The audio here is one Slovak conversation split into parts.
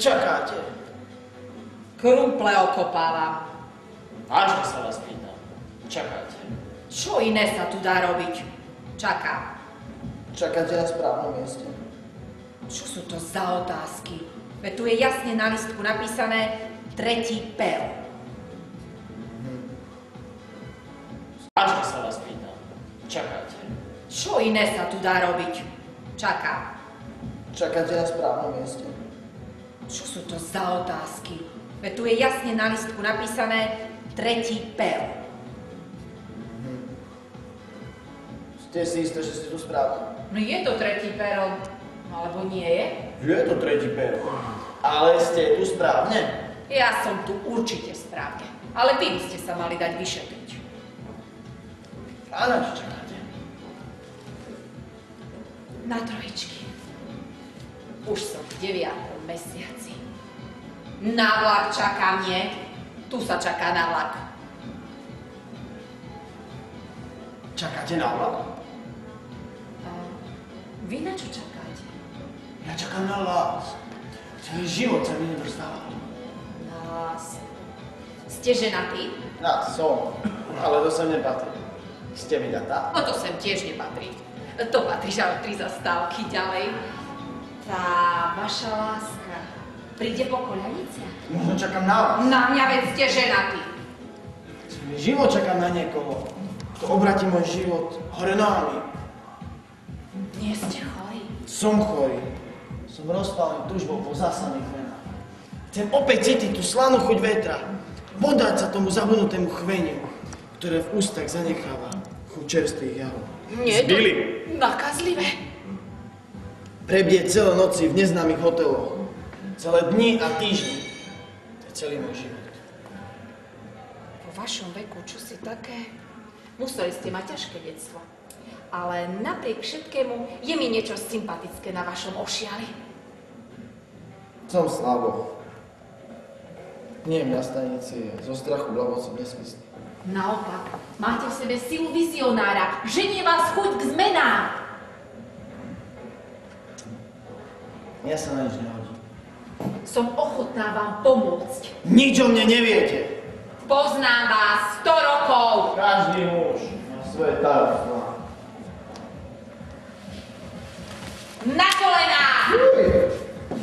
čakáte? Krumple okopávam. Vážne sa vás pýtam. Čakáte? Čo iné sa tu dá robiť? Čakám. Čakáte na správnom mieste. Čo sú to za otázky? Veď tu je jasne na listku napísané tretí pero. Vážne sa vás pýtam. Čakáte? Čo iné sa tu dá robiť? Čakám. Čakáte na správnom mieste. Čo sú to za otázky? Veď tu je jasne na listku napísané tretí pero. Ste si istí, že ste tu správne? No je to tretí pero, alebo nie je? Je to tretí pero. Ale ste tu správne? Ja som tu určite správne, ale vy by ste sa mali dať vyšetriť. A na čo čakáte? Na trojičky. Už som v 9. mesiaci. Na vlak čakám, nie? Tu sa čaká na vlak. Čakáte na vlak? A vy na čo čakáte? Ja čakám na vás. Celý život sa mi nedostával. Nás. Ste ženatí? Ja som, ale to sem nepatrí. Ste vydatá? No to sem tiež nepatrí. To patrí ale 3 zastávky ďalej. Tá vaša láska príde po koľaniciach? Možno čakám na vás. Na mňa veď ste ženatí. Celý život čakám na niekoho, kto obratí môj život hore nohami. Nie ste chorí. Som chorý. Som rozpálený túžbou po zaslaných venách. Chcem opäť cítiť tú slanú chuť vetra. Podať sa tomu zabudnutému chveniu, ktoré v ústach zanecháva chuť čerstvých jahod. Nie je to nakazlivé. Prebieť celé noci v neznámych hoteloch. Celé dni a týždni. To je celý môj život. Po vašom veku, čo si také? Museli ste mať ťažké detstvo. Ale napriek všetkému je mi niečo sympatické na vašom ošiali. Som slabo. Nie na stanici, zo strachu blavocom nesmyslí. Naopak, máte v sebe silu vizionára, ženie vás chuť k zmenám. Ja sa na nič nehodím. Som ochotná vám pomôcť. Nič o mne neviete. Poznám vás 100 rokov. Každý muž má svoje tajomstvá. Na kolená!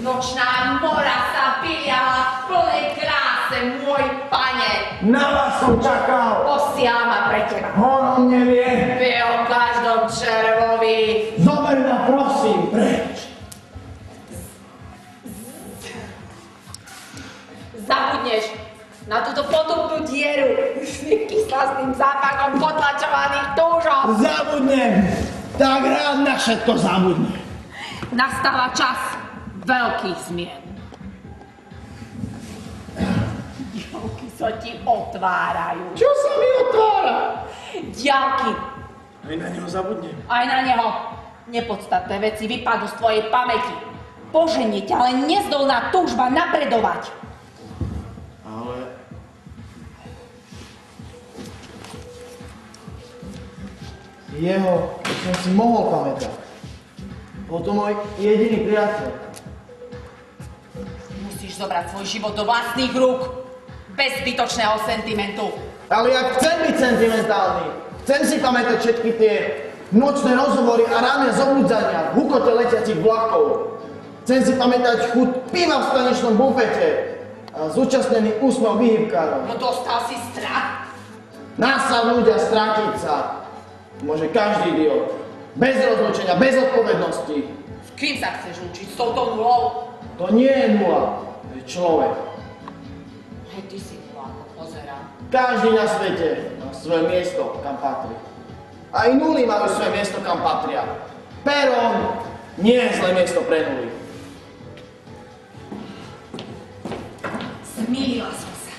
Nočná mora sa vyliala v plnej kráse, môj pane. Na vás som čakal. Posiela ma pre teba. On nevie. Vie o každom červovi. Zober ma prosím preč. Zabudneš na túto potupnú dieru s kyslastným zápachom potlačovaných túžob. Zabudnem. Tak rád na všetko zabudnem. Nastáva čas veľkých zmien. Diaľky sa ti otvárajú. Čo sa mi otvára? Diaľky. Aj na neho zabudnem. Aj na neho. Nepodstatné veci vypadnú z tvojej pamäti. Poženie ťa len nezdolná túžba napredovať. Ale... Jeho som si mohol pamätať. Bol to môj jediný priateľ. Musíš zobrať svoj život do vlastných rúk. Bez zbytočného sentimentu. Ale ja chcem byť sentimentálny. Chcem si pamätať všetky tie nočné rozhovory a ranné zobudzania v hukote letiacich vlakov. Chcem si pamätať chuť piva v stanečnom bufete a zúčastnený úsmev výhybkárov. No dostal si strach. Nás sa ľudia stratiť sa môže každý idiot. Bez rozlučenia, bez odpovednosti. S kým sa chceš učiť? S touto nulou? To nie je nula, to je človek. Hej, ty si nula, ako pozerám. Každý na svete má svoje miesto, kam patrí. Aj nuly majú svoje miesto, kam patria. Pero nie je zlé miesto pre nuly. Zmýlila som sa.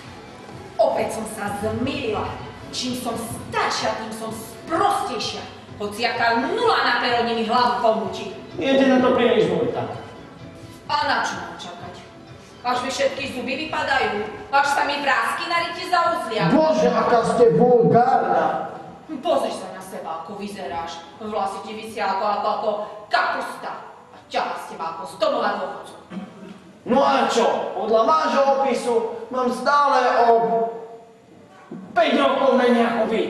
Opäť som sa zmýlila. Čím som staršia, tým som sprostejšia. Hociaká nula na peroni mi hlavu pomúči. Jete na to príliš múta. A na čo mám čakať? Až mi všetky zuby vypadajú. Až sa mi vrásky na rite zauzlia. Bože, aká ste vulgárna. Pozri sa na seba, ako vyzeráš. Vlasy ti vysia ako kapusta. A ťaha z teba ako z domova dôchodcu. No a čo? Podľa vášho opisu mám stále o 5 rokov menej ako vy.